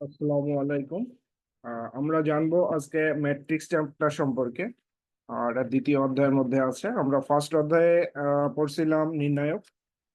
আসসালামু আলাইকুম। আমরা জানবো আজকে ম্যাট্রিক্স চ্যাপ্টার সম্পর্কে। এটা দ্বিতীয় অধ্যায়ের মধ্যে আছে। আমরা ফার্স্ট অধ্যায়ে পড়ছিলাম নির্ণায়ক।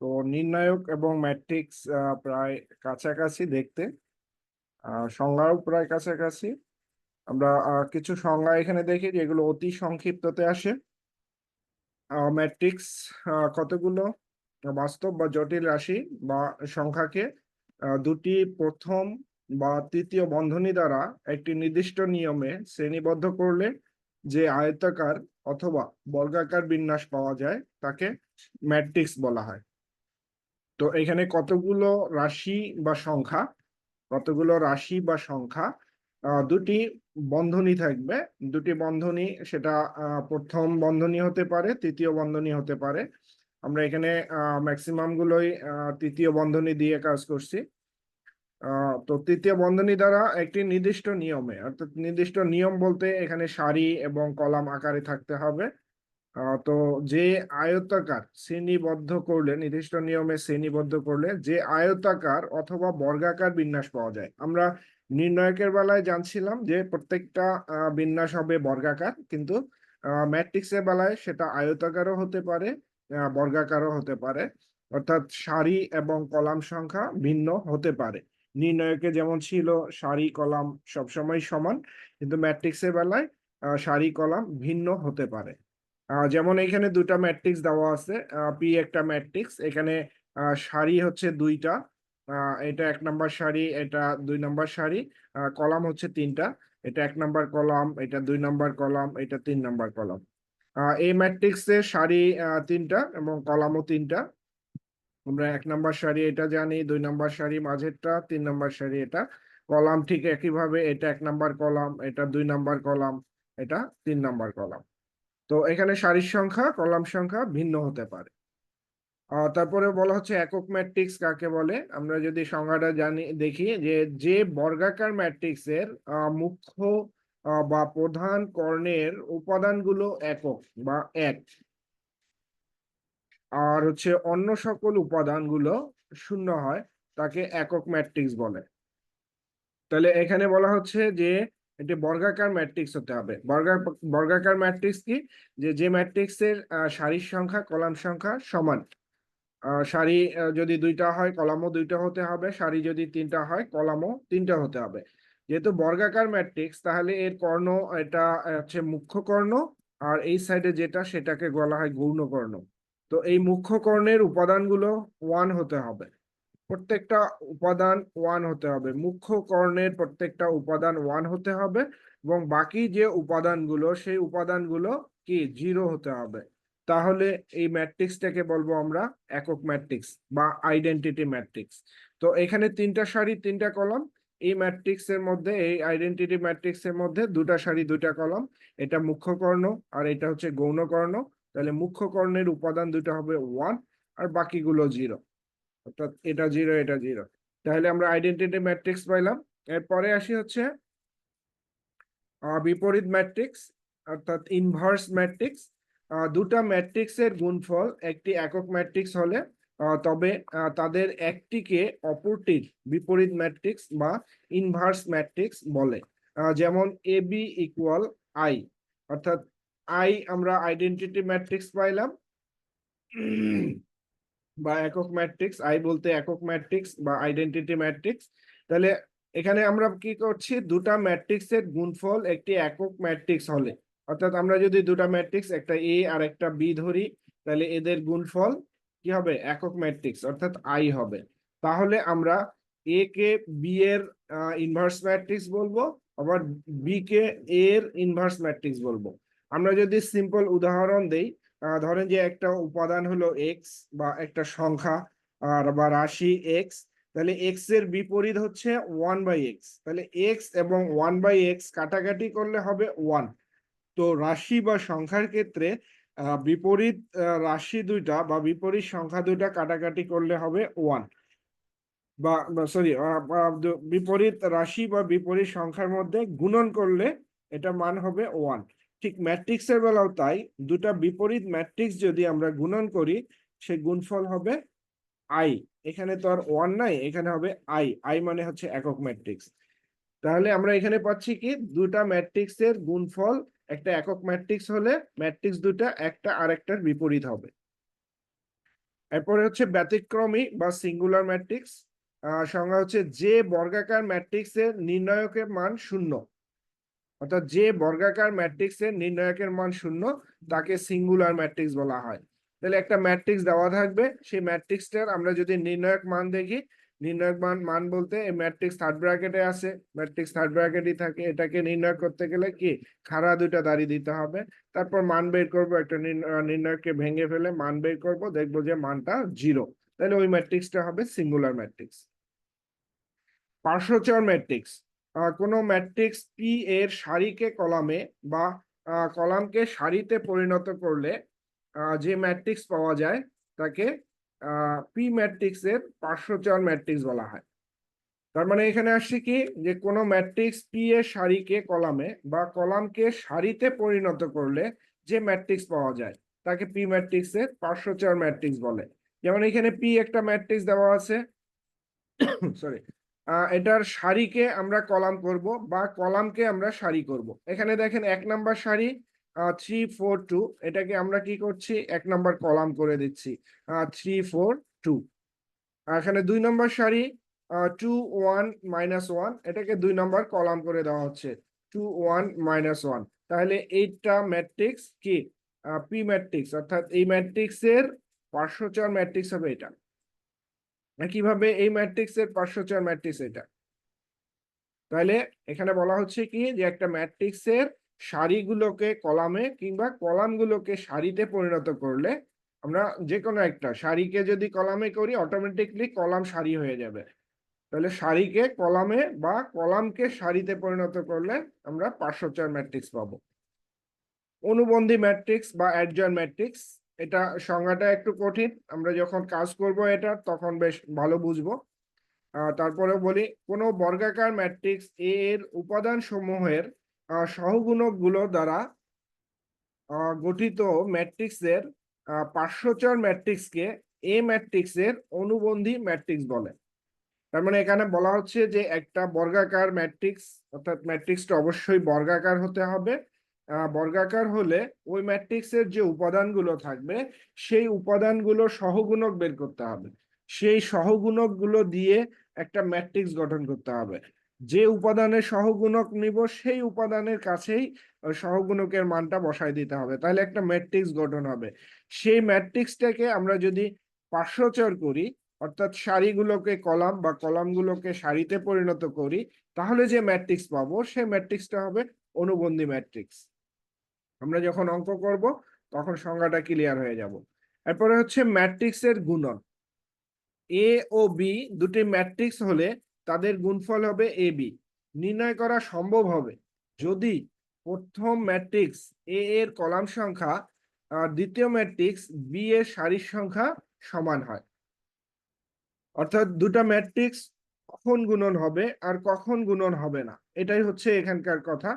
তো নির্ণায়ক এবং ম্যাট্রিক্স প্রায় কাছাকাছি দেখতে, সংজ্ঞাও প্রায় কাছাকাছি। আমরা কিছু সংজ্ঞা এখানে দেখি যেগুলো অতি সংক্ষিপ্ততে আসে। ম্যাট্রিক্স কতগুলো বাস্তব বা জটিল রাশি বা সংখ্যাকে দুটি প্রথম বা তৃতীয় বন্ধনী দ্বারা একটি নির্দিষ্ট নিয়মে শ্রেণীবদ্ধ করলে যে আয়তাকার অথবা বর্গাকার বিন্যাস পাওয়া যায় তাকে ম্যাট্রিক্স বলা হয়। তো এখানে কতগুলো রাশি বা সংখ্যা, দুটি বন্ধনী থাকবে। দুটি বন্ধনী, সেটা প্রথম বন্ধনী হতে পারে, তৃতীয় বন্ধনী হতে পারে। আমরা এখানে ম্যাক্সিমাম গুলোই তৃতীয় বন্ধনী দিয়ে কাজ করছি। তো তৃতীয় বন্ধনী দ্বারা একটি নির্দিষ্ট নিয়মে, অর্থাৎ নির্দিষ্ট নিয়ম বলতে এখানে সারি এবং কলাম আকারে থাকতে হবে। তো যে আয়তাকার শ্রেণীবদ্ধ করলে, নির্দিষ্ট নিয়মে শ্রেণীবদ্ধ করলে যে আয়তাকার অথবা বর্গাকার বিন্যাস পাওয়া যায়। আমরা নির্ণায়কের বেলায় জানছিলাম যে প্রত্যেকটা বিন্যাস হবে বর্গাকার, কিন্তু ম্যাট্রিক্সের বেলায় সেটা আয়তাকারও হতে পারে, বর্গাকারও হতে পারে। অর্থাৎ সারি এবং কলাম সংখ্যা ভিন্ন হতে পারে। নির্ণায়কে যেমন ছিল সারি কলাম সবসময় সমান, কিন্তু ম্যাট্রিক্সের বেলায় সারি কলাম ভিন্ন হতে পারে। যেমন এখানে দুটা ম্যাট্রিক্স দেওয়া আছে। পি একটা ম্যাট্রিক্স, এখানে সারি হচ্ছে দুইটা। এটা 1 নম্বর সারি, এটা 2 নম্বর সারি। কলাম হচ্ছে তিনটা, এটা 1 নম্বর কলাম, এটা 2 নম্বর কলাম, এটা 3 নম্বর কলাম। এই ম্যাট্রিক্সের সারি তিনটা এবং কলামও তিনটা। আমরা 1 নম্বর সারি এটা জানি, 2 নম্বর সারি মাঝেরটা, 3 নম্বর সারি এটা। কলাম ঠিক একইভাবে, এটা 1 নম্বর কলাম, এটা 2 নম্বর কলাম, এটা 3 নম্বর কলাম। তো এখানে সারির সংখ্যা, কলাম সংখ্যা ভিন্ন হতে পারে। তারপরে বলা হচ্ছে একক ম্যাট্রিক্স কাকে বলে। আমরা যদি সংজ্ঞাটা জানি, দেখি যে যে বর্গাকার ম্যাট্রিক্সের মুখ্য বা প্রধান কর্ণের উপাদানগুলো একক বা এক, আর হচ্ছে অন্য সকল উপাদানগুলো শূন্য হয়, তাকে একক ম্যাট্রিক্স বলে। তাহলে এখানে বলা হচ্ছে যে এটি বর্গাকার ম্যাট্রিক্স হতে হবে। বর্গাকার ম্যাট্রিক্স কি? যে ম্যাট্রিক্সের সারির সংখ্যা কলাম সংখ্যা সমান। সারি যদি দুইটা হয়, কলামও দুইটা হতে হবে। সারি যদি তিনটা হয়, কলামও তিনটা হতে হবে। যেহেতু বর্গাকার ম্যাট্রিক্স, তাহলে এর কর্ণ, এটা হচ্ছে মুখ্য কর্ণ, আর এই সাইডে যেটা সেটাকে বলা হয় গৌণ কর্ণ। তো এই মুখ্য কর্ণের উপাদানগুলো ওয়ান হতে হবে। প্রত্যেকটা উপাদান ওয়ান হতে হবে, মুখ্য কর্ণের প্রত্যেকটা উপাদান ওয়ান হতে হবে। এবং বাকি যে উপাদানগুলো, সেই উপাদানগুলো কি জিরো হতে হবে। তাহলে এই ম্যাট্রিক্সটাকে বলবো আমরা একক ম্যাট্রিক্স বা আইডেন্টিটি ম্যাট্রিক্স। তো এখানে তিনটা সারি তিনটা কলাম। এই ম্যাট্রিক্স এর মধ্যে, এই আইডেন্টিটি ম্যাট্রিক্স এর মধ্যে দুটা সারি দুটা কলাম। এটা মুখ্য কর্ণ আর এটা হচ্ছে গৌণ কর্ণ। তাহলে মুখ্য কর্ণের উপাদান দুটো হবে ওয়ান, আর বাকিগুলো জিরো। অর্থাৎ এটা জিরো, এটা জিরো। তাহলে আমরা আইডেন্টিটি ম্যাট্রিক্স পাইলাম। এরপরে আসি হচ্ছে বিপরীত ম্যাট্রিক্স, অর্থাৎ ইনভার্স ম্যাট্রিক্স। দুটা ম্যাট্রিক্সের গুণফল একটি একক ম্যাট্রিক্স হলে তবে তাদের একটিকে অপরটির বিপরীত ম্যাট্রিক্স বা ইনভার্স ম্যাট্রিক্স বলে। যেমন এ বি ইকুয়াল আই, অর্থাৎ আই আমরা আইডেন্টিটি ম্যাট্রিক্স পাইলাম বা একক ম্যাট্রিক্স। আই বলতে একক ম্যাট্রিক্স বা আইডেন্টিটি ম্যাট্রিক্স। তাহলে এখানে আমরা কি করছি, দুটা ম্যাট্রিক্সের গুণফল একটি একক ম্যাট্রিক্স হলে, অর্থাৎ আমরা যদি দুটা ম্যাট্রিক্স, একটা এ আর একটা বি ধরি, তাহলে এদের গুণফল কি হবে, একক ম্যাট্রিক্স, অর্থাৎ আই হবে। তাহলে আমরা এ কে বি এর ইনভার্স ম্যাট্রিক্স বলবো, আবার বি কে এর ইনভার্স ম্যাট্রিক্স বলবো। আমরা যদি সিম্পল উদাহরণ দেই, ধরেন যে একটা উপাদান হলো এক্স বা একটা সংখ্যা আর বা রাশি এক্স। তাহলে এক্স এর বিপরীত হচ্ছে 1/x। তাহলে এক্স এবং 1/x কাটাকাটি করলে হবে 1। তো রাশি বা সংখ্যার ক্ষেত্রে বিপরীত রাশি দুইটা বা বিপরীত সংখ্যা দুইটা কাটাকাটি করলে হবে 1। বা সরি, বিপরীত রাশি বা বিপরীত সংখ্যার মধ্যে গুণন করলে এটা মান হবে 1। ঠিক ম্যাট্রিক্সের বেলাও তাই, দুটা বিপরীত ম্যাট্রিক্স যদি আমরা গুণন করি, সে গুণফল হবে আই। এখানে তো আর ওয়ান নাই, এখানে হবে আই। আই মানে হচ্ছে একক ম্যাট্রিক্স। তাহলে আমরা এখানে পাচ্ছি কি দুটা ম্যাট্রিক্সের গুণফল একটা একক ম্যাট্রিক্স হলে ম্যাট্রিক্স দুটা একটা আরেকটার বিপরীত হবে। এরপরে হচ্ছে ব্যতিক্রমী বা সিঙ্গুলার ম্যাট্রিক্স। সংজ্ঞা হচ্ছে যে বর্গাকার ম্যাট্রিক্সের নির্ণায়কের মান শূন্য, অর্থাৎ যে বর্গাকার ম্যাট্রিক্সের নির্ণায়কের মান শূন্য তাকে সিঙ্গুলার ম্যাট্রিক্স বলা হয়। তাহলে একটা ম্যাট্রিক্স দেওয়া থাকবে, সেই ম্যাট্রিক্সটার আমরা যদি নির্ণায়ক মান দেখি, নির্ণায়ক মান বলতে এই ম্যাট্রিক্স থার্ড ব্র্যাকেটে আছে, ম্যাট্রিক্স থার্ড ব্র্যাকেটই থাকে, এটাকে নির্ণয় করতে গেলে কি খাড়া দুইটা দাঁড়ি দিতে হবে, তারপর মান বের করবো, একটা নির্ণয়ককে ভেঙে ফেলে মান বের করবো, দেখবো যে মানটা 0, তাহলে ওই ম্যাট্রিক্সটা হবে সিঙ্গুলার ম্যাট্রিক্স। পার্শ্বচর ম্যাট্রিক্স, কোনো ম্যাট্রিক্স পি এর সারিকে কলামে বা কলামকে সারিতে পরিণত করলে যে ম্যাট্রিক্স পাওয়া যায় তাকে পি ম্যাট্রিক্সের পার্শ্বচর ম্যাট্রিক্স বলা হয়। তার মানে এখানে আসছে কি যে কোনো ম্যাট্রিক্স পি এর সারিকে কলামে বা কলামকে সারিতে পরিণত করলে যে ম্যাট্রিক্স পাওয়া যায় তাকে পি ম্যাট্রিক্সের পার্শ্বচর ম্যাট্রিক্স বলে। যেমন এখানে পি একটা ম্যাট্রিক্স দেওয়া আছে, সরি, এটার সারিকে আমরা কলাম করব বা কলামকে আমরা সারি করব। এখানে দেখেন 1 নাম্বার সারি 3 4 2, এটাকে আমরা কি করছি 1 নাম্বার কলাম করে দিচ্ছি 3 4 2। এখানে 2 নাম্বার সারি 2 1 -1, এটাকে 2 নাম্বার কলাম করে দেওয়া হচ্ছে 2 1 -1। তাহলে এইটা ম্যাট্রিক্স কি পি ম্যাট্রিক্স, অর্থাৎ এই ম্যাট্রিক্সের পার্শ্বচর ম্যাট্রিক্স হবে এটা। কিভাবে এই ম্যাট্রিক্সের পার্শ্বচর ম্যাট্রিক্স এটা, তাহলে এখানে বলা হচ্ছে কি যে একটা ম্যাট্রিক্সের সারিগুলোকে কলামে কিংবা কলামগুলোকে সারিতে পরিণত করলে, আমরা যে কোনো একটা সারিকে যদি কলামে করি অটোমেটিকলি কলাম সারি হয়ে যাবে, তাহলে সারিকে কলামে বা কলামকে সারিতে পরিণত করলে আমরা পার্শ্বচর ম্যাট্রিক্স পাবো। অনুবন্ধী ম্যাট্রিক্স বা অ্যাডজয়েন্ট ম্যাট্রিক্স, এটা সংজ্ঞাটা একটু কঠিন, আমরা যখন কাজ করব এটা তখন বেশ ভালো বুঝবো। তারপরে বলি কোন বর্গাকার ম্যাট্রিক্স এ এর উপাদান সমূহের সহগুণক গুলো দ্বারা গঠিত ম্যাট্রিক্সের পার্শ্বচর ম্যাট্রিক্সকে এ ম্যাট্রিক্সের অনুবন্ধী ম্যাট্রিক্স বলে। তার মানে এখানে বলা হচ্ছে যে একটা বর্গাকার ম্যাট্রিক্স, অর্থাৎ ম্যাট্রিক্সটা অবশ্যই বর্গাকার হতে হবে, বর্গাকার হলে ওই ম্যাট্রিক্সের যে উপাদানগুলো থাকবে সেই উপাদানগুলো সহগুণক বের করতে হবে, সেই সহগুণকগুলো দিয়ে একটা ম্যাট্রিক্স গঠন করতে হবে। যে উপাদানের সহগুণক নিব সেই উপাদানের কাছেই সহগুণকের মানটা বসায় দিতে হবে, তাহলে একটা ম্যাট্রিক্স গঠন হবে। সেই ম্যাট্রিক্সটাকে আমরা যদি পার্শ্বচর করি, অর্থাৎ সারিগুলোকে কলাম বা কলামগুলোকে সারিতে পরিণত করি, তাহলে যে ম্যাট্রিক্স পাবো সেই ম্যাট্রিক্সটা হবে অনুবন্ধী ম্যাট্রিক্স। আমরা যখন অঙ্ক করব তখন সংজ্ঞাটা ক্লিয়ার হয়ে যাব। এরপরে হচ্ছে ম্যাট্রিক্সের গুণন। এ ও বি দুটি ম্যাট্রিক্স হলে তাদের গুণফল হবে এ বি। নির্ণয় করা সম্ভব হবে যদি প্রথম ম্যাট্রিক্স এ এর কলাম সংখ্যা দ্বিতীয় ম্যাট্রিক্স বি এর সারির সংখ্যা সমান হয়। অর্থাৎ দুটা ম্যাট্রিক্স কখন গুণন হবে আর কখন গুণন হবে না, এটাই হচ্ছে এখানকার কথা,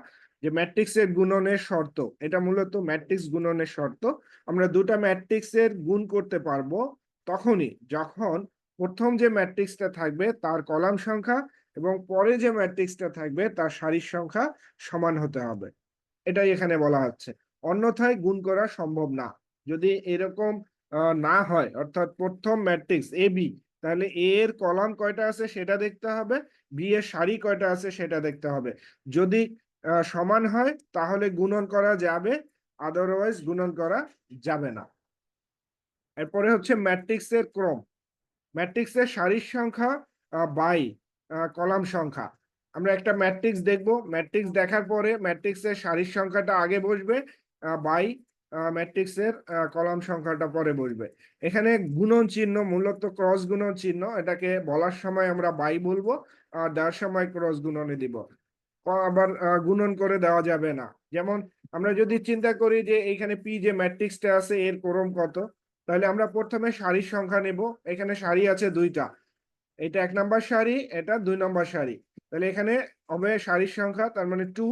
যে ম্যাট্রিক্সের গুণনের শর্ত, এটা মূলত ম্যাট্রিক্স গুণনের শর্ত। আমরা দুটা ম্যাট্রিক্সের গুণ করতে পারবো তখনই যখন প্রথম যে ম্যাট্রিক্সটা থাকবে তার কলাম সংখ্যা এবং পরে যে ম্যাট্রিক্সটা থাকবে তার সারির সংখ্যা সমান হতে হবে, এটাই এখানে বলা হচ্ছে। অন্যথায় গুণ করা সম্ভব না। যদি এরকম না হয়, অর্থাৎ প্রথম ম্যাট্রিক্স এ বি, তাহলে এ এর কলাম কয়টা আছে সেটা দেখতে হবে, বি এর সারি কয়টা আছে সেটা দেখতে হবে। যদি সমান হয় তাহলে গুণন করা যাবে, আদারওয়াইজ গুণন করা যাবে না। এরপরে হচ্ছে ম্যাট্রিক্সের ক্রম। ম্যাট্রিক্সের সারির সংখ্যা বাই কলাম সংখ্যা। আমরা একটা ম্যাট্রিক্স দেখব, ম্যাট্রিক্স দেখার পরে ম্যাট্রিক্সের সারির সংখ্যাটা আগে বসবে, বাই ম্যাট্রিক্সের কলাম সংখ্যাটা পরে বসবে। এখানে গুণন চিহ্ন মূলত ক্রস গুণন চিহ্ন, এটাকে বলার সময় আমরা বাই বলবো আর দেওয়ার সময় ক্রস গুণনে দিব। আবার গুণন করে দেওয়া যাবে না। যেমন আমরা যদি চিন্তা করি যে এইখানে পি যে ম্যাট্রিক্সটা আছে এর ক্রম কত, তাহলে আমরা প্রথমে সারির সংখ্যা নেব। এখানে সারি আছে দুইটা, এটা 1 নাম্বার সারি, এটা 2 নাম্বার সারি, তাহলে এখানে হবে সারির সংখ্যা তার মানে 2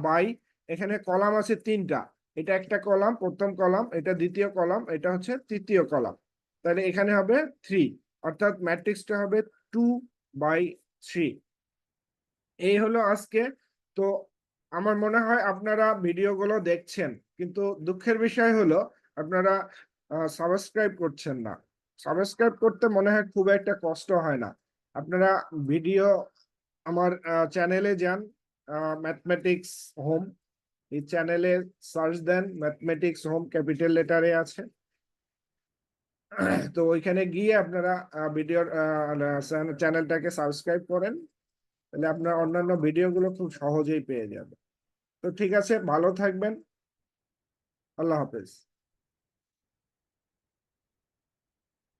বাই, এখানে কলাম আছে 3টা, এটা একটা কলাম প্রথম কলাম, এটা দ্বিতীয় কলাম, এটা হচ্ছে তৃতীয় কলাম, তাহলে এখানে হবে 3, অর্থাৎ ম্যাট্রিক্সটা হবে 2/3। এই হলো আজকে। তো আমার মনে হয় আপনারা ভিডিওগুলো দেখছেন, কিন্তু দুঃখের বিষয় হলো আপনারা সাবস্ক্রাইব করছেন না। সাবস্ক্রাইব করতে মনে হয় খুব একটা কষ্ট হয় না। আপনারা ভিডিও আমার চ্যানেলে যান, ম্যাথমেটিক্স হোম, এই চ্যানেলে সার্চ দেন, ম্যাথমেটিক্স হোম ক্যাপিটাল লেটারে আছে। তো ওইখানে গিয়ে আপনারা ভিডিওর চ্যানেলটাকে সাবস্ক্রাইব করেন, তাহলে আপনার অন্যান্য ভিডিওগুলো খুব সহজেই পেয়ে যাবেন। তো ঠিক আছে, ভালো থাকবেন। আল্লাহ হাফেজ।